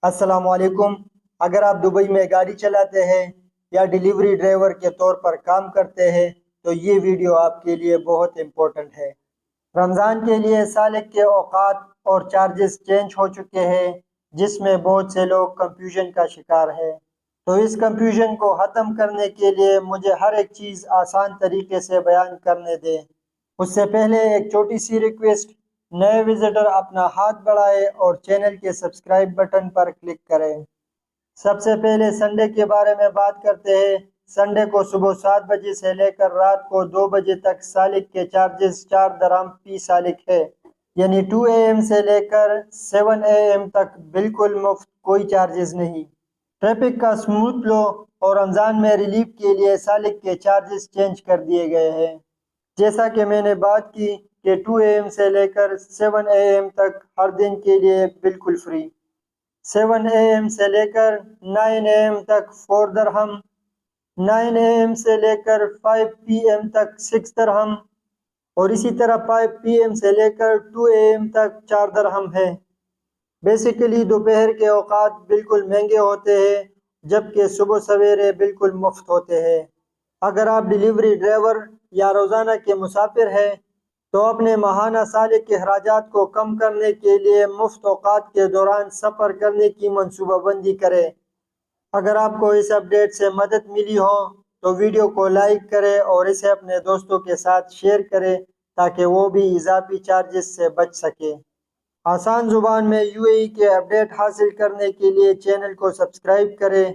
السلام علیکم۔ اگر آپ دبئی میں گاڑی چلاتے ہیں یا ڈیلیوری ڈرائیور کے طور پر کام کرتے ہیں تو یہ ویڈیو آپ کے لیے بہت امپورٹنٹ ہے۔ رمضان کے لیے سالک کے اوقات اور چارجز چینج ہو چکے ہیں، جس میں بہت سے لوگ کنفیوژن کا شکار ہیں۔ تو اس کنفیوژن کو ختم کرنے کے لیے مجھے ہر ایک چیز آسان طریقے سے بیان کرنے دیں۔ اس سے پہلے ایک چھوٹی سی ریکویسٹ، نئے وزٹر اپنا ہاتھ بڑھائے اور چینل کے سبسکرائب بٹن پر کلک کریں۔ سب سے پہلے سنڈے کے بارے میں بات کرتے ہیں۔ سنڈے کو صبح 7 بجے سے لے کر رات کو 2 بجے تک سالک کے چارجز 4 درہم فی سالک ہے، یعنی 2 AM سے لے کر 7 AM تک بالکل مفت، کوئی چارجز نہیں۔ ٹریفک کا سموتھ فلو اور رمضان میں ریلیف کے لیے سالک کے چارجز چینج کر دیے گئے ہیں۔ جیسا کہ میں نے بات کی کہ 2 AM سے لے کر 7 AM تک ہر دن کے لیے بالکل فری، 7 AM سے لے کر 9 AM تک 4 درہم، 9 AM سے لے کر 5 PM تک 6 درہم، اور اسی طرح 5 PM سے لے کر 2 AM تک 4 درہم ہے۔ بیسیکلی دوپہر کے اوقات بالکل مہنگے ہوتے ہیں، جبکہ صبح سویرے بالکل مفت ہوتے ہیں۔ اگر آپ ڈیلیوری ڈرائیور یا روزانہ کے مسافر ہیں تو اپنے ماہانہ سالک کے اخراجات کو کم کرنے کے لیے مفت اوقات کے دوران سفر کرنے کی منصوبہ بندی کریں۔ اگر آپ کو اس اپڈیٹ سے مدد ملی ہو تو ویڈیو کو لائک کریں اور اسے اپنے دوستوں کے ساتھ شیئر کریں تاکہ وہ بھی اضافی چارجز سے بچ سکیں۔ آسان زبان میں UAE کے اپڈیٹ حاصل کرنے کے لیے چینل کو سبسکرائب کریں